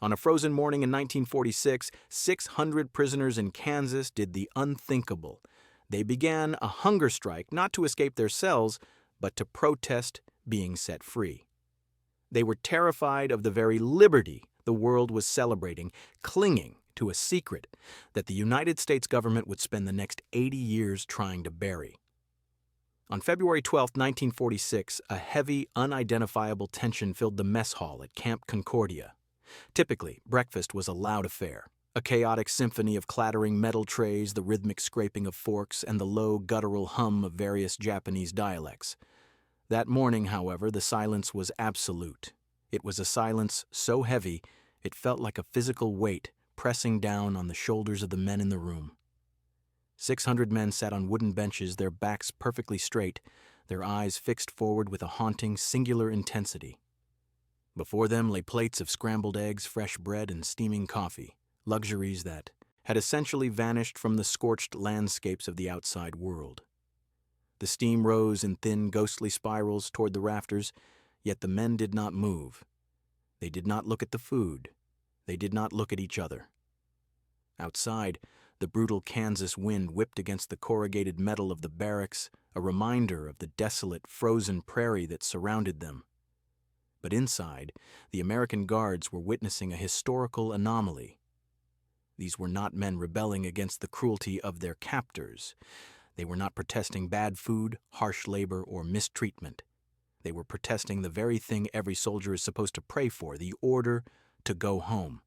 On a frozen morning in 1946, 600 prisoners in Kansas did the unthinkable. They began a hunger strike not to escape their cells, but to protest being set free. They were terrified of the very liberty the world was celebrating, clinging to a secret that the United States government would spend the next 80 years trying to bury. On February 12, 1946, a heavy, unidentifiable tension filled the mess hall at Camp Concordia. Typically, breakfast was a loud affair, a chaotic symphony of clattering metal trays, the rhythmic scraping of forks, and the low, guttural hum of various Japanese dialects. That morning, however, the silence was absolute. It was a silence so heavy, it felt like a physical weight pressing down on the shoulders of the men in the room. 600 men sat on wooden benches, their backs perfectly straight, their eyes fixed forward with a haunting, singular intensity. Before them lay plates of scrambled eggs, fresh bread, and steaming coffee, luxuries that had essentially vanished from the scorched landscapes of the outside world. The steam rose in thin, ghostly spirals toward the rafters, yet the men did not move. They did not look at the food. They did not look at each other. Outside, the brutal Kansas wind whipped against the corrugated metal of the barracks, a reminder of the desolate, frozen prairie that surrounded them. But inside, the American guards were witnessing a historical anomaly. These were not men rebelling against the cruelty of their captors. They were not protesting bad food, harsh labor, or mistreatment. They were protesting the very thing every soldier is supposed to pray for, the order to go home.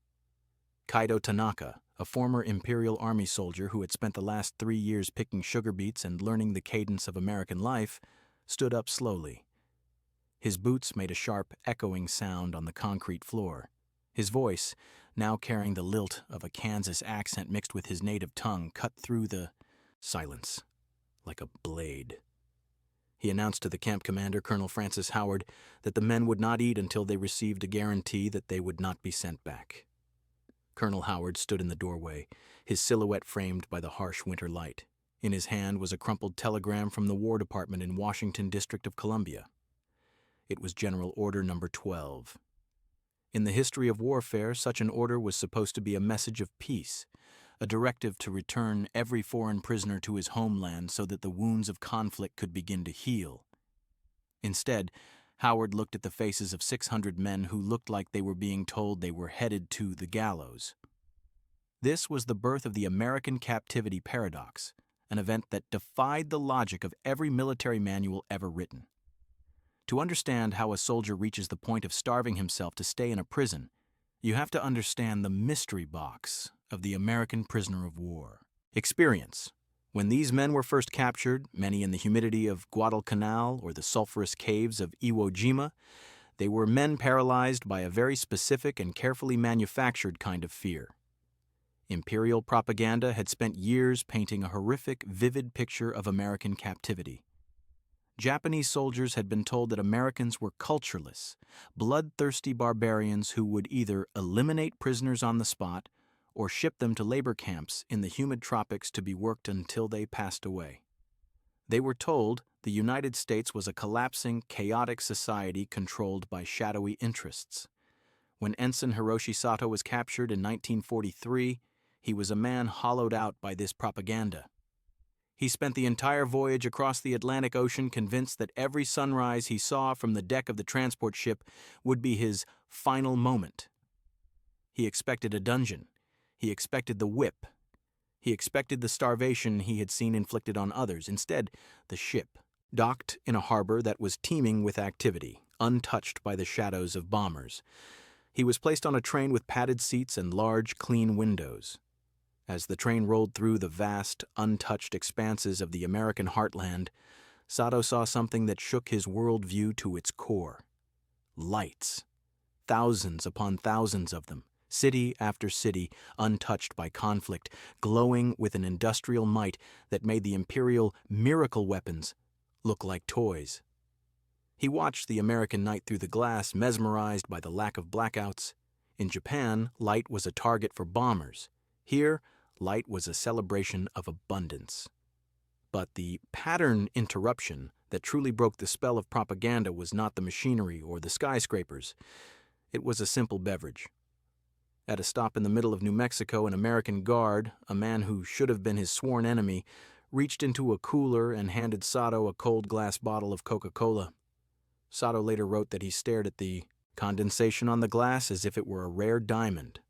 Kaido Tanaka, a former Imperial Army soldier who had spent the last 3 years picking sugar beets and learning the cadence of American life, stood up slowly. His boots made a sharp, echoing sound on the concrete floor. His voice, now carrying the lilt of a Kansas accent mixed with his native tongue, cut through the silence like a blade. He announced to the camp commander, Colonel Francis Howard, that the men would not eat until they received a guarantee that they would not be sent back. Colonel Howard stood in the doorway, his silhouette framed by the harsh winter light. In his hand was a crumpled telegram from the War Department in Washington, District of Columbia. It was General Order Number 12. In the history of warfare, such an order was supposed to be a message of peace, a directive to return every foreign prisoner to his homeland so that the wounds of conflict could begin to heal. Instead, Howard looked at the faces of 600 men who looked like they were being told they were headed to the gallows. This was the birth of the American Captivity Paradox, an event that defied the logic of every military manual ever written. To understand how a soldier reaches the point of starving himself to stay in a prison, you have to understand the mystery box of the American prisoner of war. Experience. When these men were first captured, many in the humidity of Guadalcanal or the sulfurous caves of Iwo Jima, they were men paralyzed by a very specific and carefully manufactured kind of fear. Imperial propaganda had spent years painting a horrific, vivid picture of American captivity. Japanese soldiers had been told that Americans were cultureless, bloodthirsty barbarians who would either eliminate prisoners on the spot or ship them to labor camps in the humid tropics to be worked until they passed away. They were told the United States was a collapsing, chaotic society controlled by shadowy interests. When Ensign Hiroshi Sato was captured in 1943, he was a man hollowed out by this propaganda. He spent the entire voyage across the Atlantic Ocean convinced that every sunrise he saw from the deck of the transport ship would be his final moment. He expected a dungeon. He expected the whip. He expected the starvation he had seen inflicted on others. Instead, the ship docked in a harbor that was teeming with activity, untouched by the shadows of bombers. He was placed on a train with padded seats and large, clean windows. As the train rolled through the vast, untouched expanses of the American heartland, Sato saw something that shook his worldview to its core. Lights. Thousands upon thousands of them, city after city, untouched by conflict, glowing with an industrial might that made the imperial miracle weapons look like toys. He watched the American night through the glass, mesmerized by the lack of blackouts. In Japan, light was a target for bombers. Here, light was a celebration of abundance. But the pattern interruption that truly broke the spell of propaganda was not the machinery or the skyscrapers. It was a simple beverage. At a stop in the middle of New Mexico, an American guard, a man who should have been his sworn enemy, reached into a cooler and handed Sato a cold glass bottle of Coca-Cola. Sato later wrote that he stared at the condensation on the glass as if it were a rare diamond.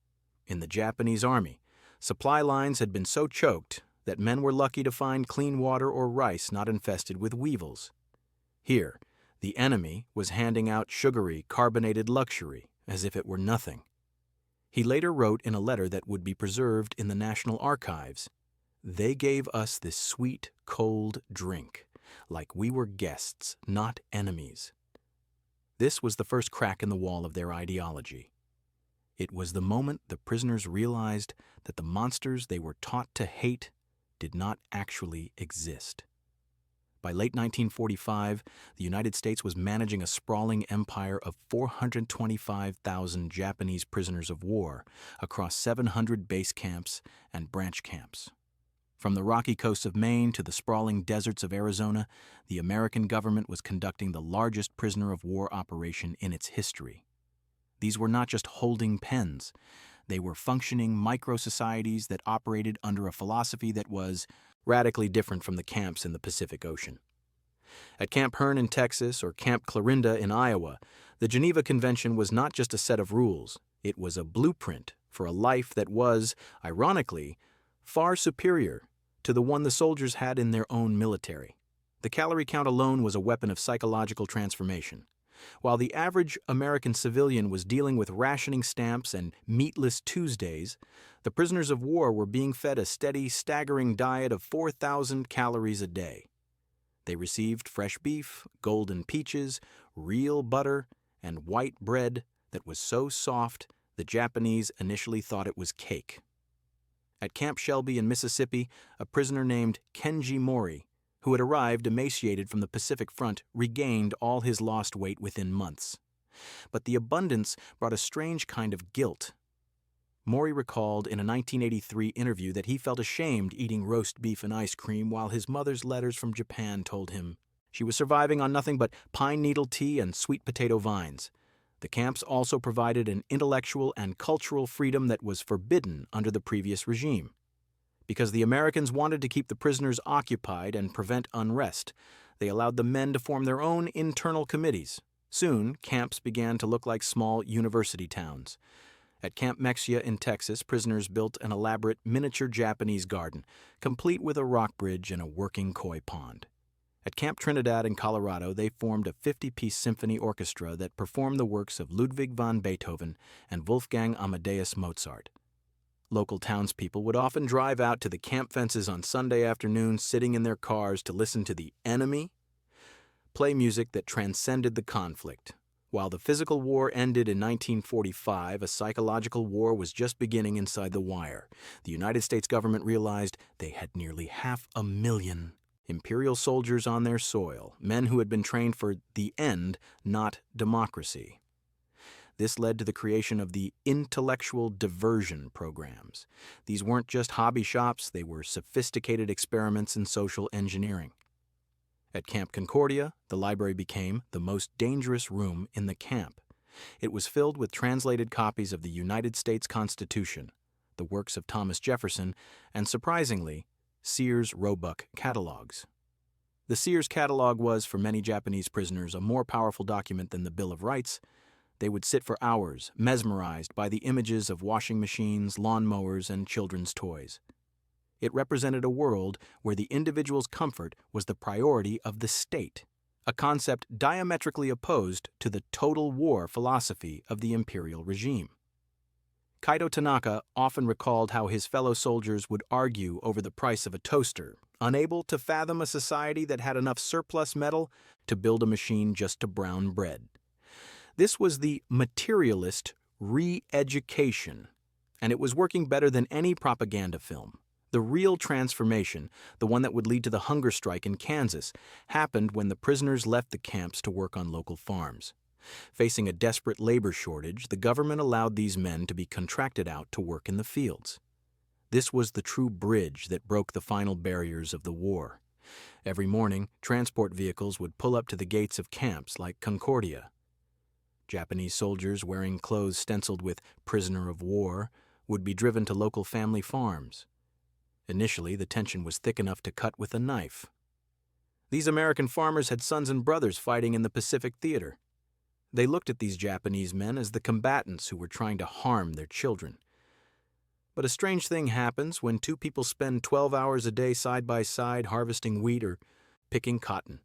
In the Japanese army, supply lines had been so choked that men were lucky to find clean water or rice not infested with weevils. Here, the enemy was handing out sugary, carbonated luxury as if it were nothing. He later wrote in a letter that would be preserved in the National Archives, "They gave us this sweet, cold drink, like we were guests, not enemies." This was the first crack in the wall of their ideology. It was the moment the prisoners realized that the monsters they were taught to hate did not actually exist. By late 1945, the United States was managing a sprawling empire of 425,000 Japanese prisoners of war across 700 base camps and branch camps. From the rocky coasts of Maine to the sprawling deserts of Arizona, the American government was conducting the largest prisoner of war operation in its history. These were not just holding pens. They were functioning micro-societies that operated under a philosophy that was radically different from the camps in the Pacific Ocean. At Camp Hearn in Texas or Camp Clarinda in Iowa, the Geneva Convention was not just a set of rules. It was a blueprint for a life that was, ironically, far superior to the one the soldiers had in their own military. The calorie count alone was a weapon of psychological transformation. While the average American civilian was dealing with rationing stamps and meatless Tuesdays, the prisoners of war were being fed a steady, staggering diet of 4,000 calories a day. They received fresh beef, golden peaches, real butter, and white bread that was so soft the Japanese initially thought it was cake. At Camp Shelby in Mississippi, a prisoner named Kenji Mori, who had arrived emaciated from the Pacific Front, regained all his lost weight within months. But the abundance brought a strange kind of guilt. Mori recalled in a 1983 interview that he felt ashamed eating roast beef and ice cream while his mother's letters from Japan told him she was surviving on nothing but pine needle tea and sweet potato vines. The camps also provided an intellectual and cultural freedom that was forbidden under the previous regime. Because the Americans wanted to keep the prisoners occupied and prevent unrest, they allowed the men to form their own internal committees. Soon, camps began to look like small university towns. At Camp Mexia in Texas, prisoners built an elaborate miniature Japanese garden, complete with a rock bridge and a working koi pond. At Camp Trinidad in Colorado, they formed a 50-piece symphony orchestra that performed the works of Ludwig van Beethoven and Wolfgang Amadeus Mozart. Local townspeople would often drive out to the camp fences on Sunday afternoons, sitting in their cars to listen to the enemy play music that transcended the conflict. While the physical war ended in 1945, a psychological war was just beginning inside the wire. The United States government realized they had nearly 500,000 imperial soldiers on their soil, men who had been trained for the end, not democracy. This led to the creation of the intellectual diversion programs. These weren't just hobby shops, they were sophisticated experiments in social engineering. At Camp Concordia, the library became the most dangerous room in the camp. It was filled with translated copies of the United States Constitution, the works of Thomas Jefferson, and surprisingly, Sears Roebuck catalogs. The Sears catalog was, for many Japanese prisoners, a more powerful document than the Bill of Rights. They would sit for hours, mesmerized by the images of washing machines, lawnmowers, and children's toys. It represented a world where the individual's comfort was the priority of the state, a concept diametrically opposed to the total war philosophy of the imperial regime. Kaito Tanaka often recalled how his fellow soldiers would argue over the price of a toaster, unable to fathom a society that had enough surplus metal to build a machine just to brown bread. This was the materialist re-education, and it was working better than any propaganda film. The real transformation, the one that would lead to the hunger strike in Kansas, happened when the prisoners left the camps to work on local farms. Facing a desperate labor shortage, the government allowed these men to be contracted out to work in the fields. This was the true bridge that broke the final barriers of the war. Every morning, transport vehicles would pull up to the gates of camps like Concordia. Japanese soldiers wearing clothes stenciled with "prisoner of war" would be driven to local family farms. Initially, the tension was thick enough to cut with a knife. These American farmers had sons and brothers fighting in the Pacific Theater. They looked at these Japanese men as the combatants who were trying to harm their children. But a strange thing happens when two people spend 12 hours a day side by side harvesting wheat or picking cotton.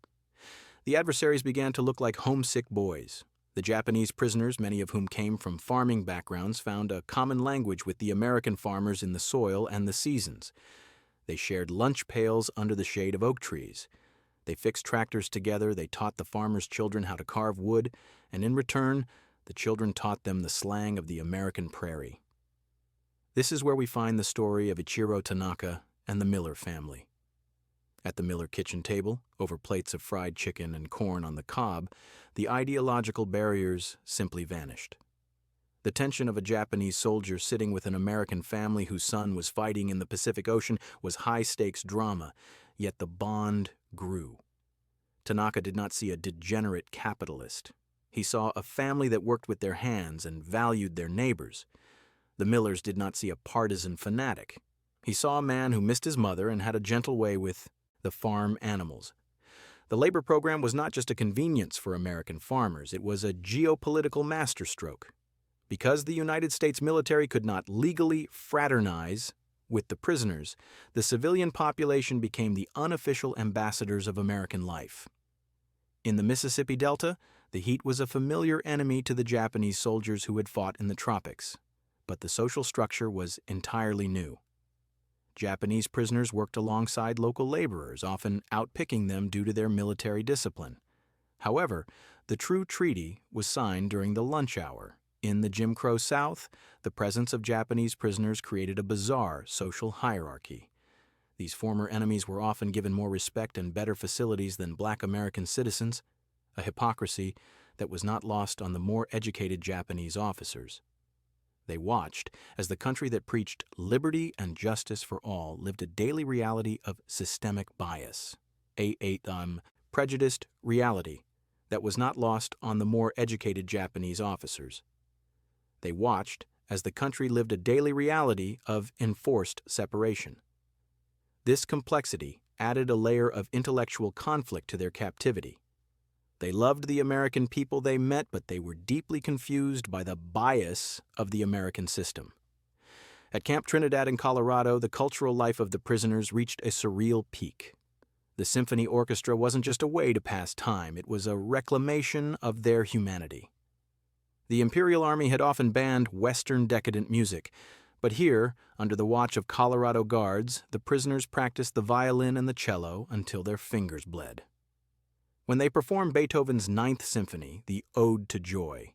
The adversaries began to look like homesick boys. The Japanese prisoners, many of whom came from farming backgrounds, found a common language with the American farmers in the soil and the seasons. They shared lunch pails under the shade of oak trees. They fixed tractors together, they taught the farmers' children how to carve wood, and in return, the children taught them the slang of the American prairie. This is where we find the story of Ichiro Tanaka and the Miller family. At the Miller kitchen table, over plates of fried chicken and corn on the cob, the ideological barriers simply vanished. The tension of a Japanese soldier sitting with an American family whose son was fighting in the Pacific Ocean was high-stakes drama, yet the bond grew. Tanaka did not see a degenerate capitalist. He saw a family that worked with their hands and valued their neighbors. The Millers did not see a partisan fanatic. He saw a man who missed his mother and had a gentle way with the farm animals. The labor program was not just a convenience for American farmers, it was a geopolitical masterstroke. Because the United States military could not legally fraternize with the prisoners, the civilian population became the unofficial ambassadors of American life. In the Mississippi Delta, the heat was a familiar enemy to the Japanese soldiers who had fought in the tropics, but the social structure was entirely new. Japanese prisoners worked alongside local laborers, often outpicking them due to their military discipline. However, the true treaty was signed during the lunch hour. In the Jim Crow South, the presence of Japanese prisoners created a bizarre social hierarchy. These former enemies were often given more respect and better facilities than black American citizens, a hypocrisy that was not lost on the more educated Japanese officers. They watched as the country that preached liberty and justice for all lived a daily reality of systemic bias, prejudiced reality that was not lost on the more educated Japanese officers. They watched as the country lived a daily reality of enforced separation. This complexity added a layer of intellectual conflict to their captivity. They loved the American people they met, but they were deeply confused by the bias of the American system. At Camp Trinidad in Colorado, the cultural life of the prisoners reached a surreal peak. The symphony orchestra wasn't just a way to pass time, it was a reclamation of their humanity. The Imperial Army had often banned Western decadent music, but here, under the watch of Colorado guards, the prisoners practiced the violin and the cello until their fingers bled. When they performed Beethoven's Ninth Symphony, the Ode to Joy,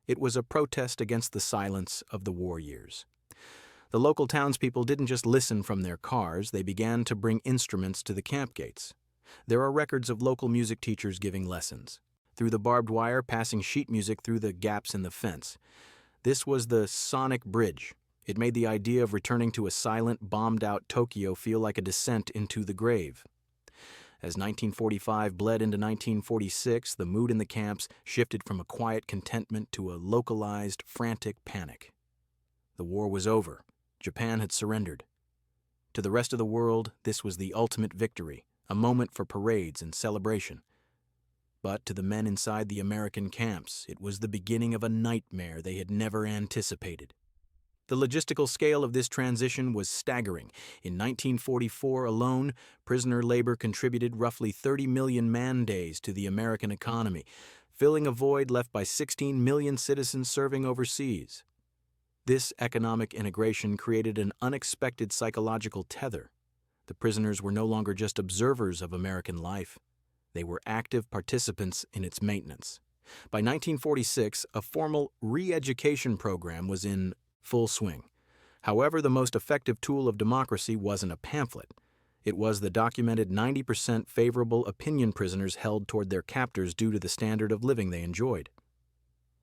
it was a protest against the silence of the war years. The local townspeople didn't just listen from their cars, they began to bring instruments to the camp gates. There are records of local music teachers giving lessons. Through the barbed wire, passing sheet music through the gaps in the fence. This was the sonic bridge. It made the idea of returning to a silent, bombed-out Tokyo feel like a descent into the grave. As 1945 bled into 1946, the mood in the camps shifted from a quiet contentment to a localized, frantic panic. The war was over. Japan had surrendered. To the rest of the world, this was the ultimate victory, a moment for parades and celebration. But to the men inside the American camps, it was the beginning of a nightmare they had never anticipated. The logistical scale of this transition was staggering. In 1944 alone, prisoner labor contributed roughly 30 million man-days to the American economy, filling a void left by 16 million citizens serving overseas. This economic integration created an unexpected psychological tether. The prisoners were no longer just observers of American life. They were active participants in its maintenance. By 1946, a formal re-education program was in full swing. However, the most effective tool of democracy wasn't a pamphlet. It was the documented 90% favorable opinion prisoners held toward their captors due to the standard of living they enjoyed.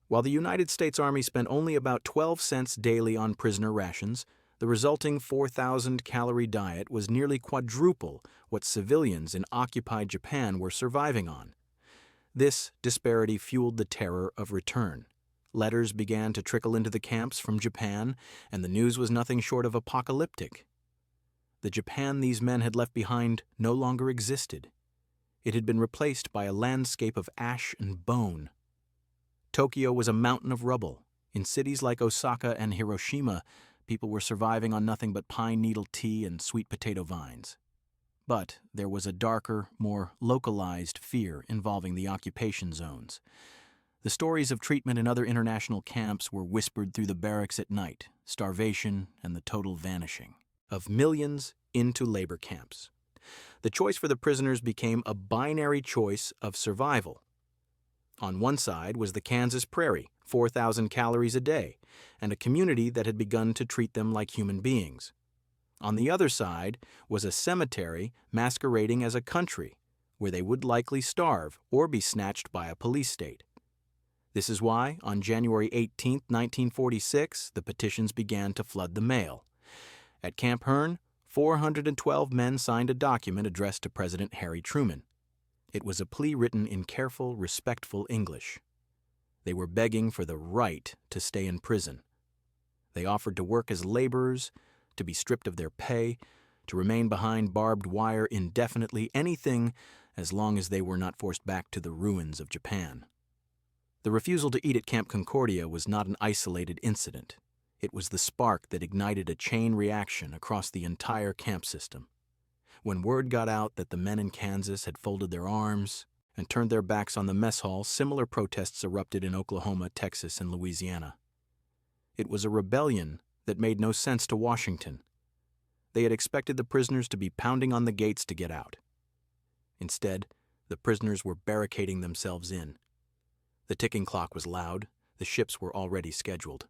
While the United States Army spent only about 12 cents daily on prisoner rations, the resulting 4,000-calorie diet was nearly quadruple what civilians in occupied Japan were surviving on. This disparity fueled the terror of return. Letters began to trickle into the camps from Japan, and the news was nothing short of apocalyptic. The Japan these men had left behind no longer existed. It had been replaced by a landscape of ash and bone. Tokyo was a mountain of rubble. In cities like Osaka and Hiroshima, people were surviving on nothing but pine needle tea and sweet potato vines. But there was a darker, more localized fear involving the occupation zones. The stories of treatment in other international camps were whispered through the barracks at night, starvation and the total vanishing of millions into labor camps. The choice for the prisoners became a binary choice of survival. On one side was the Kansas prairie, 4,000 calories a day, and a community that had begun to treat them like human beings. On the other side was a cemetery masquerading as a country, where they would likely starve or be snatched by a police state. This is why, on January 18, 1946, the petitions began to flood the mail. At Camp Hearn, 412 men signed a document addressed to President Harry Truman. It was a plea written in careful, respectful English. They were begging for the right to stay in prison. They offered to work as laborers, to be stripped of their pay, to remain behind barbed wire indefinitely, anything as long as they were not forced back to the ruins of Japan. The refusal to eat at Camp Concordia was not an isolated incident. It was the spark that ignited a chain reaction across the entire camp system. When word got out that the men in Kansas had folded their arms and turned their backs on the mess hall, similar protests erupted in Oklahoma, Texas, and Louisiana. It was a rebellion that made no sense to Washington. They had expected the prisoners to be pounding on the gates to get out. Instead, the prisoners were barricading themselves in. The ticking clock was loud. The ships were already scheduled.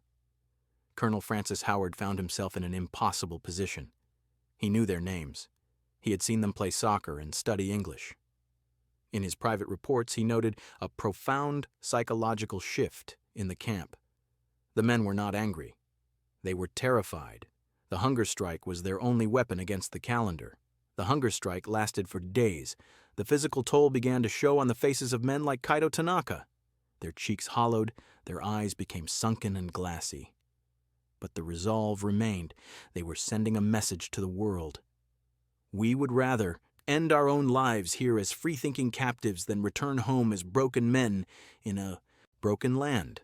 Colonel Francis Howard found himself in an impossible position. He knew their names. He had seen them play soccer and study English. In his private reports, he noted a profound psychological shift in the camp. The men were not angry. They were terrified. The hunger strike was their only weapon against the calendar. The hunger strike lasted for days. The physical toll began to show on the faces of men like Kaito Tanaka. Their cheeks hollowed, their eyes became sunken and glassy. But the resolve remained. They were sending a message to the world. We would rather end our own lives here as free-thinking captives than return home as broken men in a broken land.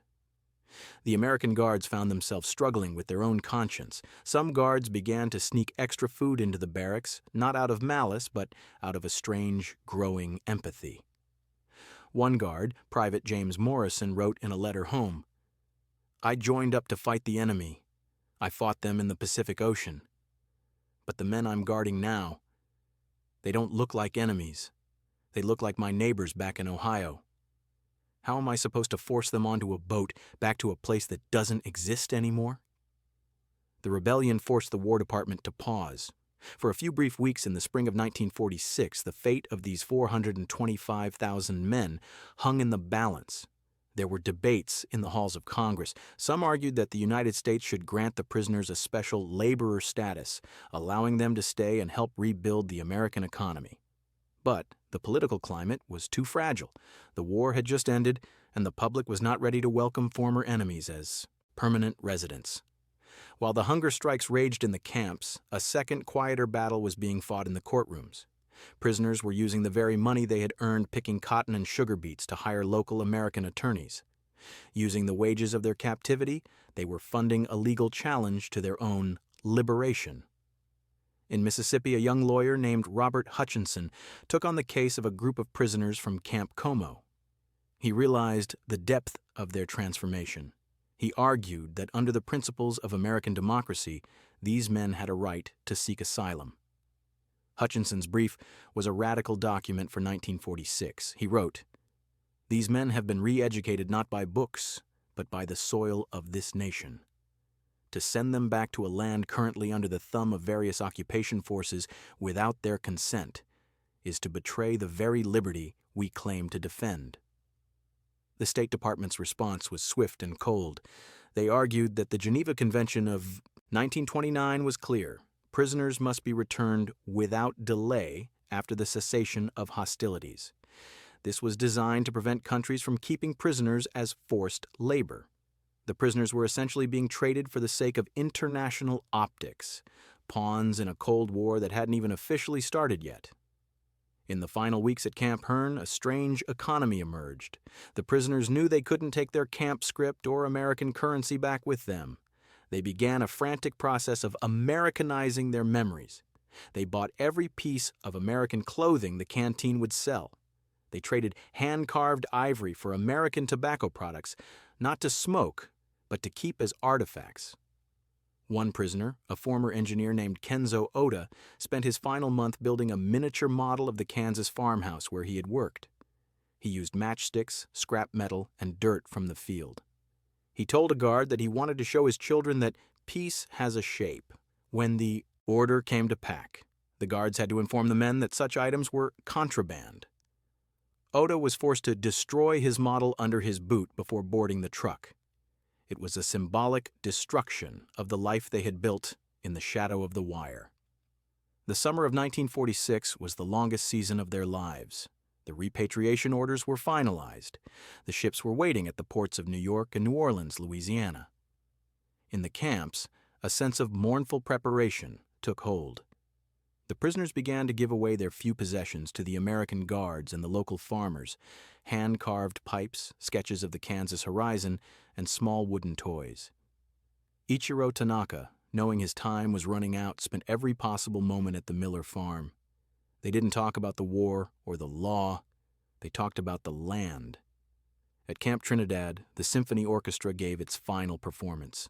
The American guards found themselves struggling with their own conscience. Some guards began to sneak extra food into the barracks, not out of malice, but out of a strange, growing empathy. One guard, Private James Morrison, wrote in a letter home, "I joined up to fight the enemy. I fought them in the Pacific Ocean. But the men I'm guarding now, they don't look like enemies. They look like my neighbors back in Ohio. How am I supposed to force them onto a boat back to a place that doesn't exist anymore?" The rebellion forced the War Department to pause. For a few brief weeks in the spring of 1946, the fate of these 425,000 men hung in the balance. There were debates in the halls of Congress. Some argued that the United States should grant the prisoners a special laborer status, allowing them to stay and help rebuild the American economy. But the political climate was too fragile. The war had just ended, and the public was not ready to welcome former enemies as permanent residents. While the hunger strikes raged in the camps, a second, quieter battle was being fought in the courtrooms. Prisoners were using the very money they had earned picking cotton and sugar beets to hire local American attorneys. Using the wages of their captivity, they were funding a legal challenge to their own liberation. In Mississippi, a young lawyer named Robert Hutchinson took on the case of a group of prisoners from Camp Como. He realized the depth of their transformation. He argued that under the principles of American democracy, these men had a right to seek asylum. Hutchinson's brief was a radical document for 1946. He wrote, "These men have been re-educated not by books, but by the soil of this nation. To send them back to a land currently under the thumb of various occupation forces without their consent is to betray the very liberty we claim to defend." The State Department's response was swift and cold. They argued that the Geneva Convention of 1929 was clear. Prisoners must be returned without delay after the cessation of hostilities. This was designed to prevent countries from keeping prisoners as forced labor. The prisoners were essentially being traded for the sake of international optics, pawns in a Cold War that hadn't even officially started yet. In the final weeks at Camp Hearn, a strange economy emerged. The prisoners knew they couldn't take their camp script or American currency back with them. They began a frantic process of Americanizing their memories. They bought every piece of American clothing the canteen would sell. They traded hand-carved ivory for American tobacco products, not to smoke, but to keep as artifacts. One prisoner, a former engineer named Kenzo Oda, spent his final month building a miniature model of the Kansas farmhouse where he had worked. He used matchsticks, scrap metal, and dirt from the field. He told a guard that he wanted to show his children that peace has a shape. When the order came to pack, the guards had to inform the men that such items were contraband. Oda was forced to destroy his model under his boot before boarding the truck. It was a symbolic destruction of the life they had built in the shadow of the wire. The summer of 1946 was the longest season of their lives. The repatriation orders were finalized. The ships were waiting at the ports of New York and New Orleans, Louisiana. In the camps, a sense of mournful preparation took hold. The prisoners began to give away their few possessions to the American guards and the local farmers, hand-carved pipes, sketches of the Kansas horizon, and small wooden toys. Ichiro Tanaka, knowing his time was running out, spent every possible moment at the Miller farm. They didn't talk about the war or the law. They talked about the land. At Camp Trinidad, the symphony orchestra gave its final performance.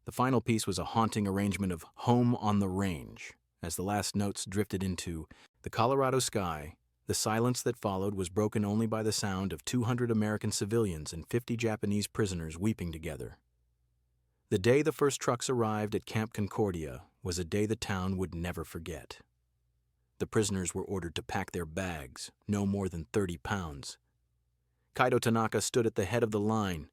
The final piece was a haunting arrangement of Home on the Range. As the last notes drifted into the Colorado sky, the silence that followed was broken only by the sound of 200 American civilians and 50 Japanese prisoners weeping together. The day the first trucks arrived at Camp Concordia was a day the town would never forget. The prisoners were ordered to pack their bags, no more than 30 pounds. Kaido Tanaka stood at the head of the line.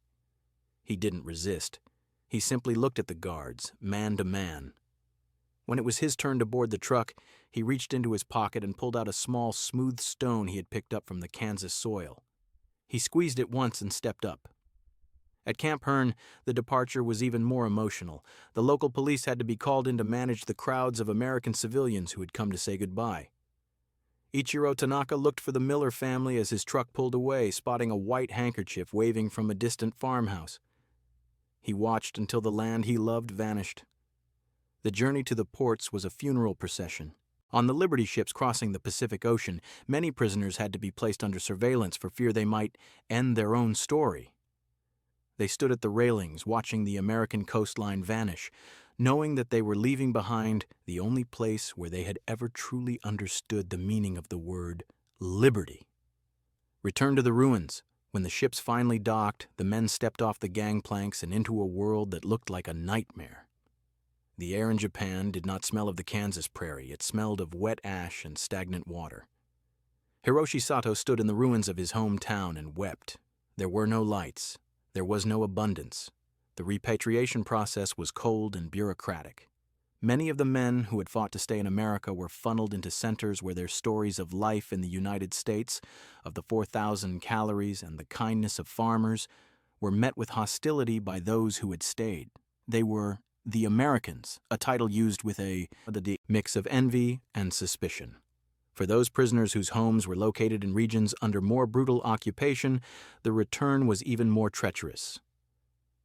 He didn't resist. He simply looked at the guards, man to man. When it was his turn to board the truck, he reached into his pocket and pulled out a small, smooth stone he had picked up from the Kansas soil. He squeezed it once and stepped up. At Camp Hearn, the departure was even more emotional. The local police had to be called in to manage the crowds of American civilians who had come to say goodbye. Ichiro Tanaka looked for the Miller family as his truck pulled away, spotting a white handkerchief waving from a distant farmhouse. He watched until the land he loved vanished. The journey to the ports was a funeral procession. On the Liberty ships crossing the Pacific Ocean, many prisoners had to be placed under surveillance for fear they might end their own story. They stood at the railings, watching the American coastline vanish, knowing that they were leaving behind the only place where they had ever truly understood the meaning of the word liberty. Return to the ruins. When the ships finally docked, the men stepped off the gangplanks and into a world that looked like a nightmare. The air in Japan did not smell of the Kansas prairie. It smelled of wet ash and stagnant water. Hiroshi Sato stood in the ruins of his hometown and wept. There were no lights. There was no abundance. The repatriation process was cold and bureaucratic. Many of the men who had fought to stay in America were funneled into centers where their stories of life in the United States, of the 4,000 calories and the kindness of farmers, were met with hostility by those who had stayed. They were the Americans, a title used with a mix of envy and suspicion. For those prisoners whose homes were located in regions under more brutal occupation, the return was even more treacherous.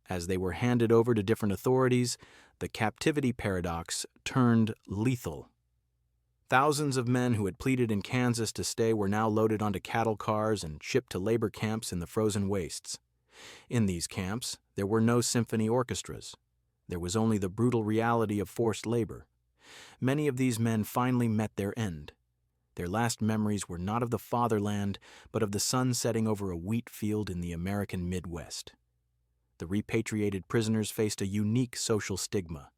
As they were handed over to different authorities, the captivity paradox turned lethal. Thousands of men who had pleaded in Kansas to stay were now loaded onto cattle cars and shipped to labor camps in the frozen wastes. In these camps, there were no symphony orchestras. There was only the brutal reality of forced labor. Many of these men finally met their end. Their last memories were not of the fatherland, but of the sun setting over a wheat field in the American Midwest. The repatriated prisoners faced a unique social stigma.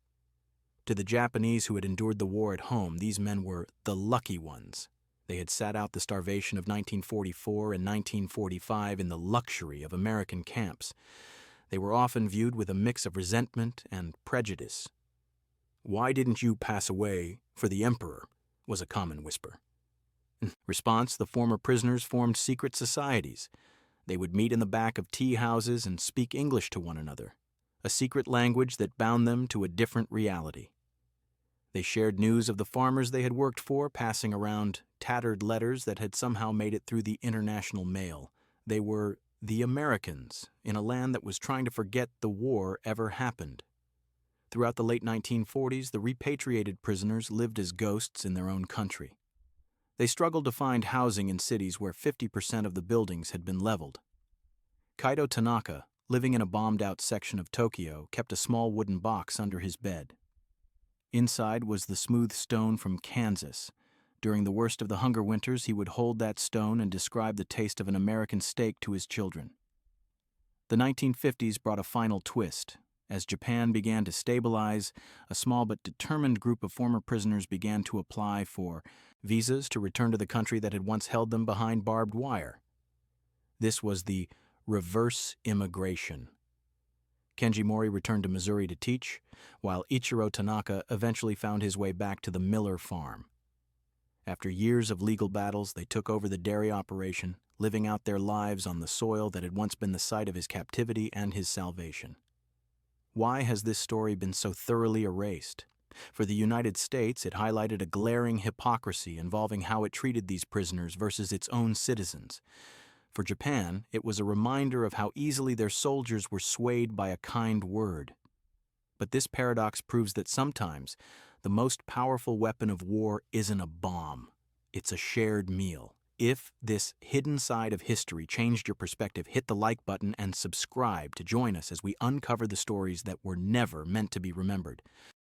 To the Japanese who had endured the war at home, these men were the lucky ones. They had sat out the starvation of 1944 and 1945 in the luxury of American camps. They were often viewed with a mix of resentment and prejudice. "Why didn't you pass away for the emperor?" was a common whisper. In response, the former prisoners formed secret societies. They would meet in the back of tea houses and speak English to one another. a secret language that bound them to a different reality. They shared news of the farmers they had worked for, passing around tattered letters that had somehow made it through the international mail. They were the Americans in a land that was trying to forget the war ever happened. Throughout the late 1940s, the repatriated prisoners lived as ghosts in their own country. They struggled to find housing in cities where 50% of the buildings had been leveled. Kaido Tanaka, living in a bombed-out section of Tokyo, kept a small wooden box under his bed. Inside was the smooth stone from Kansas. During the worst of the hunger winters, he would hold that stone and describe the taste of an American steak to his children. The 1950s brought a final twist. As Japan began to stabilize, a small but determined group of former prisoners began to apply for visas to return to the country that had once held them behind barbed wire. This was the reverse immigration. Kenji Mori returned to Missouri to teach, while Ichiro Tanaka eventually found his way back to the Miller farm. After years of legal battles, they took over the dairy operation, living out their lives on the soil that had once been the site of his captivity and his salvation. Why has this story been so thoroughly erased? For the United States, it highlighted a glaring hypocrisy involving how it treated these prisoners versus its own citizens. For Japan, it was a reminder of how easily their soldiers were swayed by a kind word. But this paradox proves that sometimes the most powerful weapon of war isn't a bomb. It's a shared meal. If this hidden side of history changed your perspective, hit the like button and subscribe to join us as we uncover the stories that were never meant to be remembered.